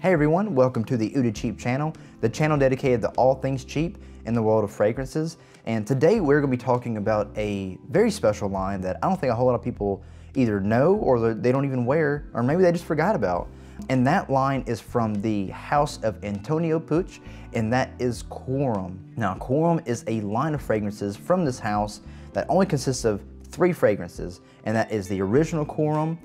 Hey everyone, welcome to the Uda Cheap channel, the channel dedicated to all things cheap in the world of fragrances. And today we're going to be talking about a very special line that I don't think a whole lot of people either know or they don't even wear, or maybe they just forgot about. And that line is from the house of Antonio Puig, and that is Quorum. Now, Quorum is a line of fragrances from this house that only consists of 3 fragrances, and that is the original Quorum,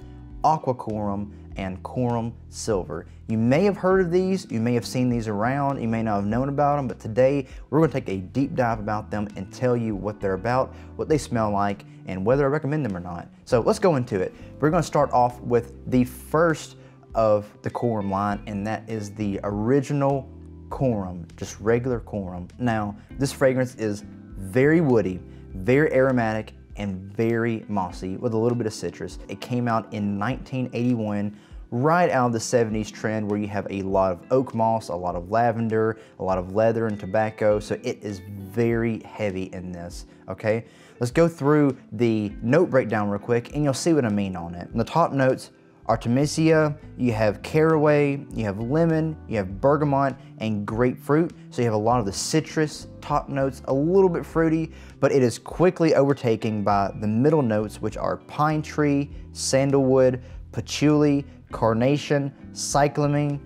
Aqua Quorum, and Quorum Silver. You may have heard of these, you may have seen these around, you may not have known about them, but today we're going to take a deep dive about them and tell you what they're about, what they smell like, and whether I recommend them or not. So let's go into it. We're going to start off with the first of the Quorum line, and that is the original Quorum, just regular Quorum. Now, this fragrance is very woody, very aromatic, and very mossy with a little bit of citrus. It came out in 1981, right out of the 70s trend where you have a lot of oak moss, a lot of lavender, a lot of leather and tobacco, so it is very heavy in this, okay? Let's go through the note breakdown real quick and you'll see what I mean on it. The top notes: Artemisia, you have caraway, you have lemon, you have bergamot, and grapefruit. So you have a lot of the citrus top notes, a little bit fruity, but it is quickly overtaken by the middle notes, which are pine tree, sandalwood, patchouli, carnation, cyclamen,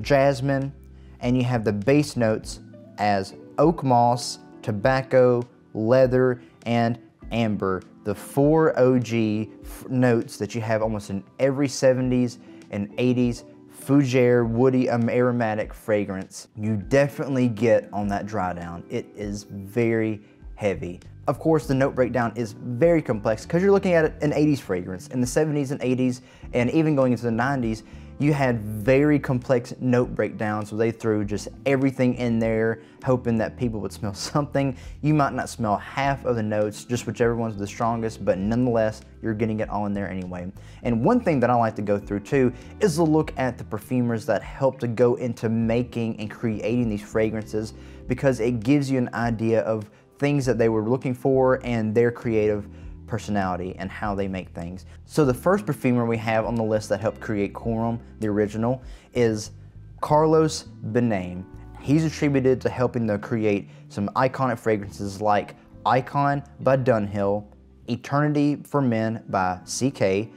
jasmine, and you have the base notes as oak moss, tobacco, leather, and amber. The 4 OG notes that you have almost in every 70s and 80s fougere, woody, aromatic fragrance. You definitely get on that dry down. It is very heavy. Of course, the note breakdown is very complex because you're looking at an 80s fragrance. In the 70s and 80s, and even going into the 90s, you had very complex note breakdowns where they threw just everything in there, hoping that people would smell something. You might not smell half of the notes, just whichever one's the strongest, but nonetheless, you're getting it all in there anyway. And one thing that I like to go through too is to look at the perfumers that help to go into making and creating these fragrances, because it gives you an idea of things that they were looking for and their creative personality and how they make things. So the first perfumer we have on the list that helped create Quorum, the original, is Carlos Benaim. He's attributed to helping to create some iconic fragrances like Icon by Dunhill, Eternity for Men by CK,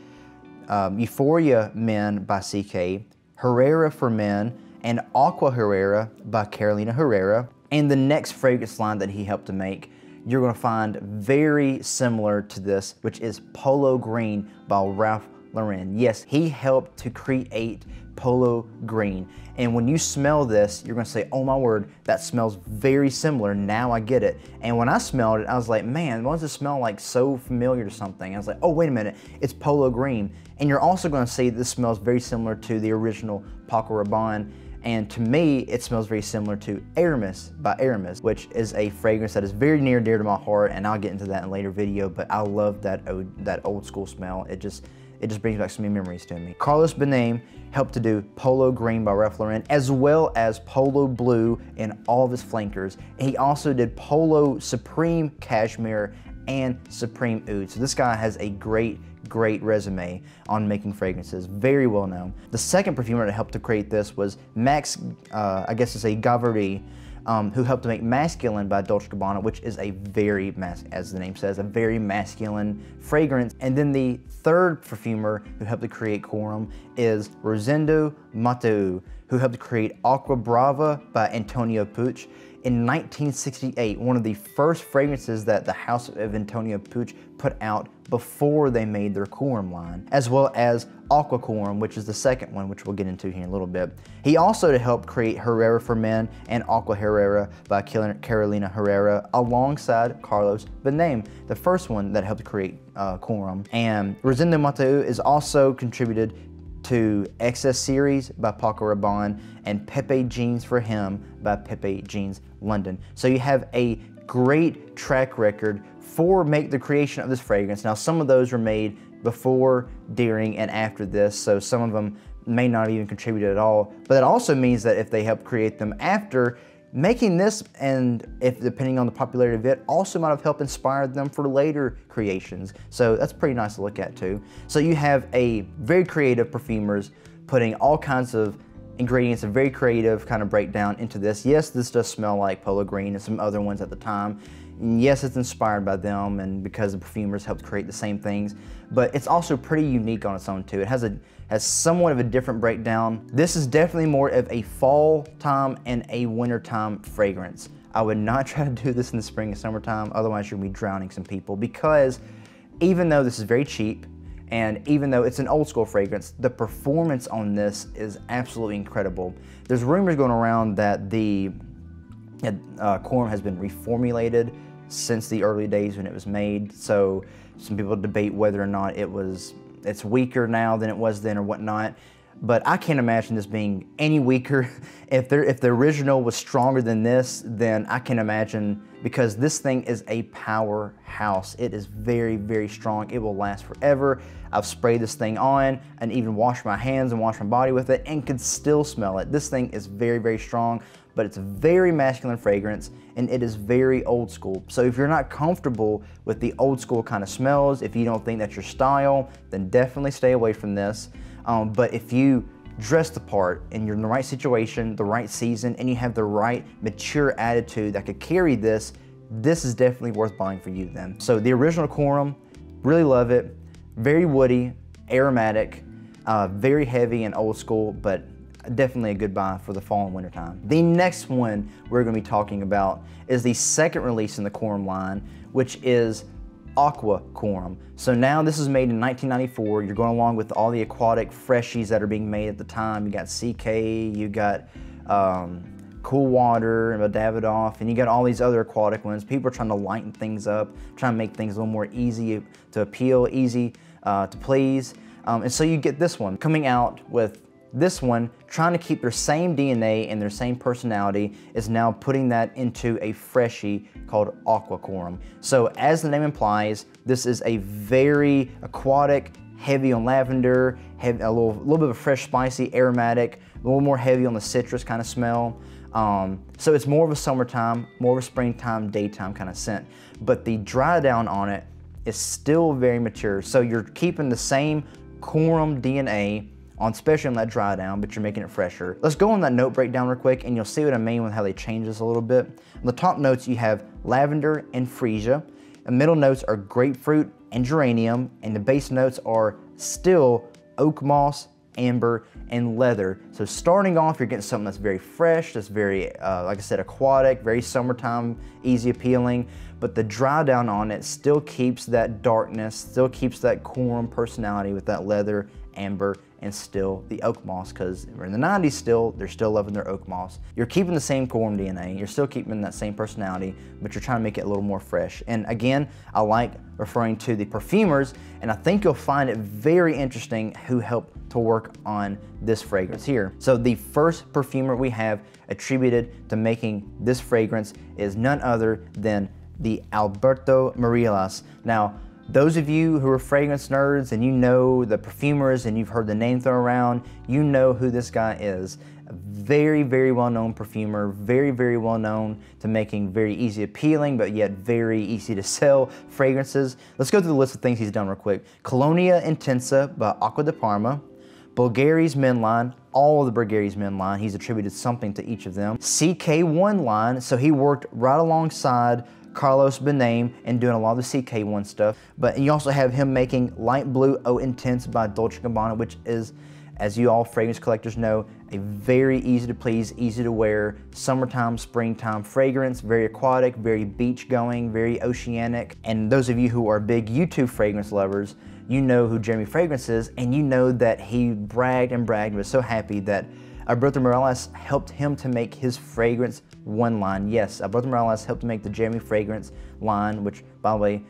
Euphoria Men by CK, Herrera for Men, and Aqua Herrera by Carolina Herrera. And the next fragrance line that he helped to make, you're going to find very similar to this, which is Polo Green by Ralph Lauren. Yes, he helped to create Polo Green. And when you smell this, you're going to say, oh my word, that smells very similar. Now I get it. And when I smelled it, I was like, man, why does it smell like so familiar to something? I was like, oh, wait a minute, it's Polo Green. And you're also going to see this smells very similar to the original Paco Rabanne. And to me, it smells very similar to Aramis by Aramis, which is a fragrance that is very near and dear to my heart, and I'll get into that in a later video, but I love that old school smell. It just brings back so many memories to me. Carlos Benaim helped to do Polo Green by Ralph Lauren, as well as Polo Blue and all of his flankers. And he also did Polo Supreme Cashmere and Supreme Oud. So this guy has a great resume on making fragrances, very well known. The second perfumer that helped to create this was Max, I guess it's a Gavardi, who helped to make Masculine by Dolce & Gabbana, which is a very, as the name says, a very masculine fragrance. And then the third perfumer who helped to create Quorum is Rosendo Mateu, who helped to create Aqua Brava by Antonio Puig. In 1968, one of the first fragrances that the house of Antonio Puig put out before they made their Quorum line, as well as Aqua Quorum, which is the second one, which we'll get into here in a little bit. He also helped create Herrera for Men and Aqua Herrera by Carolina Herrera, alongside Carlos Benaim, the first one that helped create Quorum. And Rosendo Mateu is also contributed to Excess Series by Paco Rabanne and Pepe Jeans for Him by Pepe Jeans London. So you have a great track record for the creation of this fragrance. Now, some of those were made before, during, and after this, so some of them may not have even contributed at all. But it also means that if they helped create them after, making this, and if depending on the popularity of it, also might have helped inspire them for later creations. So that's pretty nice to look at too. So you have a very creative perfumers putting all kinds of ingredients, a very creative kind of breakdown into this. Yes, this does smell like Polo Green and some other ones at the time. And yes, it's inspired by them and because the perfumers helped create the same things, but it's also pretty unique on its own too. It has somewhat of a different breakdown. This is definitely more of a fall time and a winter time fragrance. I would not try to do this in the spring and summertime, otherwise you're gonna be drowning some people, because even though this is very cheap, and even though it's an old school fragrance, the performance on this is absolutely incredible. There's rumors going around that the Quorum has been reformulated since the early days when it was made. So some people debate whether or not it's weaker now than it was then or whatnot. But I can't imagine this being any weaker. If the original was stronger than this, then I can imagine, because this thing is a powerhouse. It is very, very strong. It will last forever. I've sprayed this thing on and even washed my hands and washed my body with it and could still smell it. This thing is very, very strong, but it's a very masculine fragrance and it is very old school. So if you're not comfortable with the old school kind of smells, if you don't think that's your style, then definitely stay away from this. But if you dress the part and you're in the right situation, the right season, and you have the right mature attitude that could carry this, this is definitely worth buying for you then. So the original Quorum, really love it. Very woody, aromatic, very heavy and old school, but definitely a good buy for the fall and winter time. The next one we're gonna be talking about is the second release in the Quorum line, which is Aqua Quorum. So now this is made in 1994. You're going along with all the aquatic freshies that are being made at the time. You got CK, you got Cool Water and Davidoff, and you got all these other aquatic ones. People are trying to lighten things up, trying to make things a little more easy to appeal, easy to please. And so you get this one coming out with this one, trying to keep their same DNA and their same personality, is now putting that into a freshie called Aqua Quorum. So as the name implies, this is a very aquatic, heavy on lavender, heavy, a little bit of a fresh, spicy, aromatic, a little more heavy on the citrus kind of smell. So it's more of a summertime, more of a springtime, daytime kind of scent. But the dry down on it is still very mature. So you're keeping the same Quorum DNA especially on that dry down, but you're making it fresher. Let's go on that note breakdown real quick and you'll see what I mean with how they change this a little bit. On the top notes, you have lavender and freesia. The middle notes are grapefruit and geranium, and the base notes are still oak moss, amber, and leather. So starting off, you're getting something that's very fresh, that's very, like I said, aquatic, very summertime, easy appealing, but the dry down on it still keeps that darkness, still keeps that Quorum personality with that leather, amber, and still the oak moss, because we're in the 90s still, they're still loving their oak moss. You're keeping the same Quorum DNA, you're still keeping that same personality, but you're trying to make it a little more fresh. And again, I like referring to the perfumers, and I think you'll find it very interesting who helped to work on this fragrance here. So the first perfumer we have attributed to making this fragrance is none other than the Alberto Morillas. Now, those of you who are fragrance nerds and you know the perfumers and you've heard the name thrown around, you know who this guy is. A very, very well-known perfumer, very, very well-known to making very easy appealing, but yet very easy to sell fragrances. Let's go through the list of things he's done real quick. Colonia Intensa by Acqua di Parma, Bulgari's Men line, all of the Bulgari's Men line, he's attributed something to each of them. CK1 line, so he worked right alongside Carlos Benaim and doing a lot of the CK1 stuff. But you also have him making Light Blue Eau Intense by Dolce & Gabbana, which is, as you all fragrance collectors know, a very easy to please, easy to wear, summertime, springtime fragrance, very aquatic, very beach going, very oceanic. And those of you who are big YouTube fragrance lovers, you know who Jeremy Fragrance is, and you know that he bragged and bragged and was so happy that Alberto Morillas helped him to make his fragrance one line. Yes, Alberto Morillas helped to make the Jeremy Fragrance line, which, by the way,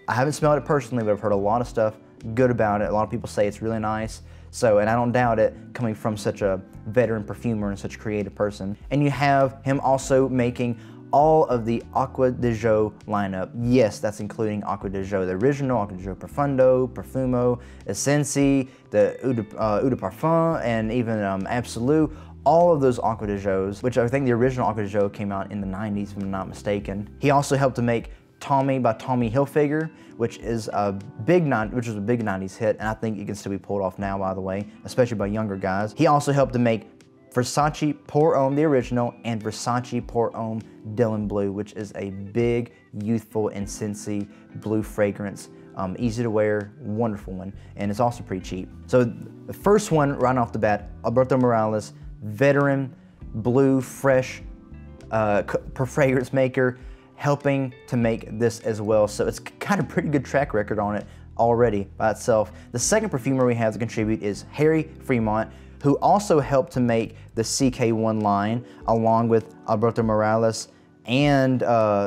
I haven't smelled it personally, but I've heard a lot of stuff good about it. A lot of people say it's really nice. So, and I don't doubt it, coming from such a veteran perfumer and such a creative person. And you have him also making all of the Acqua di Gio lineup. Yes, that's including Acqua di Gio, the original, Acqua di Gio Profondo, Profumo, Essenzi, the Eau de Parfum, and even Absolute. All of those Acqua di Gios, which I think the original Acqua di Gio came out in the 90s, if I'm not mistaken. He also helped to make Tommy by Tommy Hilfiger, which is a big 90s hit, and I think it can still be pulled off now, by the way, especially by younger guys. He also helped to make Versace Pour Homme, the original, and Versace Pour Homme Dylan Blue, which is a big, youthful, and scentsy blue fragrance. Easy to wear, wonderful one, and it's also pretty cheap. So the first one, right off the bat, Alberto Morales, veteran, blue, fresh fragrance maker, helping to make this as well. So it's got a pretty good track record on it already by itself. The second perfumer we have to contribute is Harry Fremont, who also helped to make the CK1 line, along with Alberto Morales and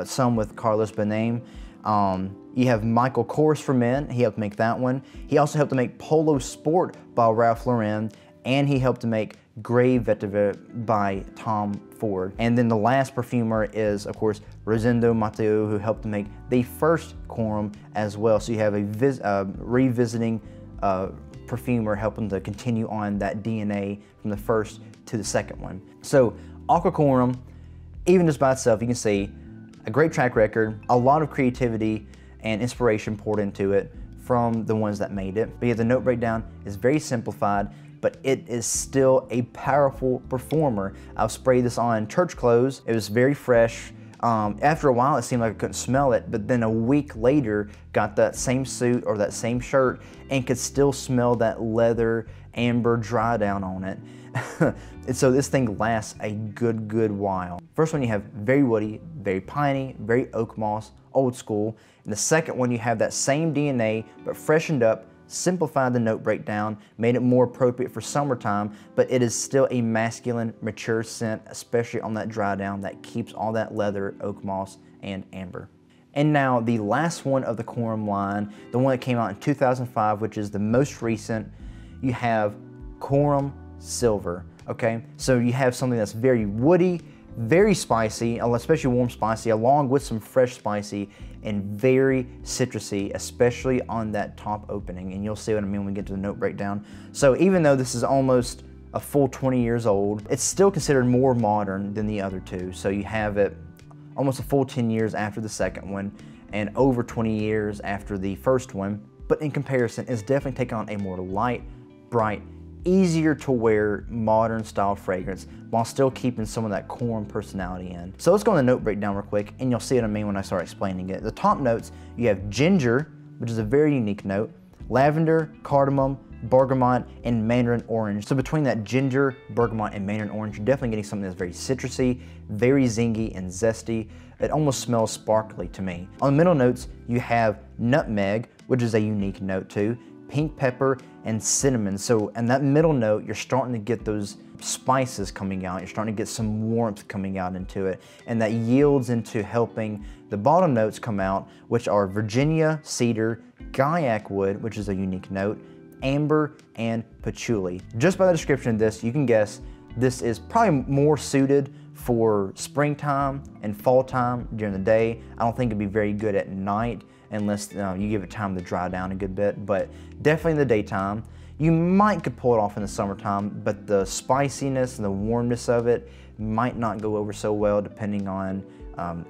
some with Carlos Benem. You have Michael Kors for men, he helped make that one. He also helped to make Polo Sport by Ralph Lauren, and he helped to make Grey Vetiver by Tom Ford. And then the last perfumer is, of course, Rosendo Matteo, who helped to make the first Quorum as well. So you have a revisiting perfumer helping to continue on that DNA from the first to the second one. So Aqua Quorum, even just by itself, you can see a great track record, a lot of creativity and inspiration poured into it from the ones that made it. But yeah, the note breakdown is very simplified, but it is still a powerful performer. I'll spray this on church clothes. It was very fresh. After a while, it seemed like I couldn't smell it, but then a week later, got that same suit or that same shirt and could still smell that leather amber dry down on it. And so this thing lasts a good while. First one, you have very woody, very piney, very oak moss, old school. And the second one, you have that same DNA, but freshened up, simplified the note breakdown, made it more appropriate for summertime, but it is still a masculine, mature scent, especially on that dry down that keeps all that leather, oak moss, and amber. And now the last one of the Quorum line, the one that came out in 2005, which is the most recent, you have Quorum Silver, okay? So you have something that's very woody, very spicy, especially warm spicy, along with some fresh spicy, and very citrusy, especially on that top opening. And you'll see what I mean when we get to the note breakdown. So even though this is almost a full 20 years old, it's still considered more modern than the other two. So you have it almost a full 10 years after the second one, and over 20 years after the first one. But in comparison, it's definitely taken on a more light, bright, easier to wear modern style fragrance while still keeping some of that Quorum personality in. So let's go on the note breakdown real quick, and you'll see what I mean when I start explaining it. The top notes, you have ginger, which is a very unique note, lavender, cardamom, bergamot, and mandarin orange. So between that ginger, bergamot, and mandarin orange, you're definitely getting something that's very citrusy, very zingy and zesty. It almost smells sparkly to me. On the middle notes, you have nutmeg, which is a unique note too, pink pepper, and cinnamon. So in that middle note, you're starting to get those spices coming out. You're starting to get some warmth coming out into it. And that yields into helping the bottom notes come out, which are Virginia, cedar, Gaiac wood, which is a unique note, amber, and patchouli. Just by the description of this, you can guess this is probably more suited for springtime and fall time during the day. I don't think it'd be very good at night unless you give it time to dry down a good bit, but definitely in the daytime. You could pull it off in the summertime, but the spiciness and the warmness of it might not go over so well depending on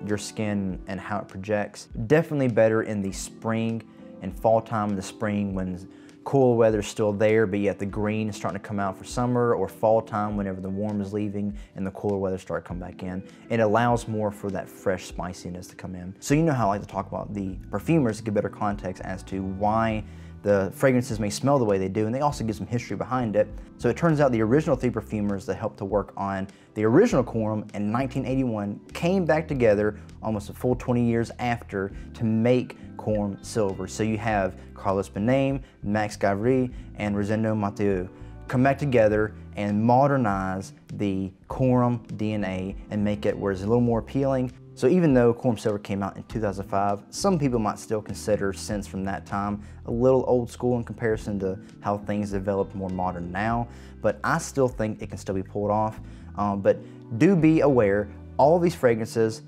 your skin and how it projects. Definitely better in the spring and fall time. In the spring when cool weather's still there, but yet the green is starting to come out for summer, or fall time whenever the warm is leaving and the cooler weather starts to come back in. It allows more for that fresh spiciness to come in. So you know how I like to talk about the perfumers to give better context as to why the fragrances may smell the way they do, and they also give some history behind it. So it turns out the original three perfumers that helped to work on the original Quorum in 1981 came back together almost a full 20 years after to make Quorum Silver. So you have Carlos Benem, Max Gavry, and Rosendo Matteo come back together and modernize the Quorum DNA and make it where it's a little more appealing. So even though Quorum Silver came out in 2005, some people might still consider scents from that time a little old school in comparison to how things develop more modern now, but I still think it can still be pulled off. But do be aware, all these fragrances,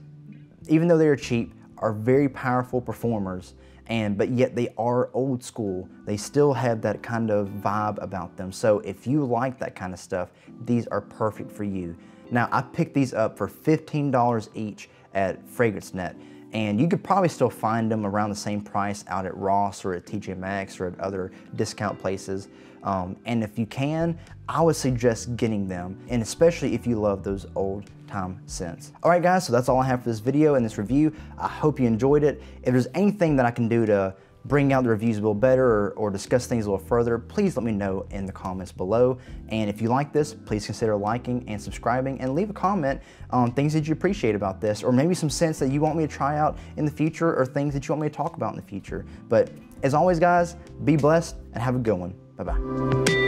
even though they are cheap, are very powerful performers, but yet they are old school. They still have that kind of vibe about them. So if you like that kind of stuff, these are perfect for you. Now, I picked these up for $15 each at FragranceNet, and you could probably still find them around the same price out at Ross or at TJ Maxx or at other discount places. And if you can, I would suggest getting them, and especially if you love those old time scents. All right guys, so that's all I have for this video and this review. I hope you enjoyed it. If there's anything that I can do to bring out the reviews a little better or discuss things a little further, please let me know in the comments below. And if you like this, please consider liking and subscribing, and leave a comment on things that you appreciate about this, or maybe some scents that you want me to try out in the future, or things that you want me to talk about in the future. But as always guys, be blessed and have a good one. Bye-bye.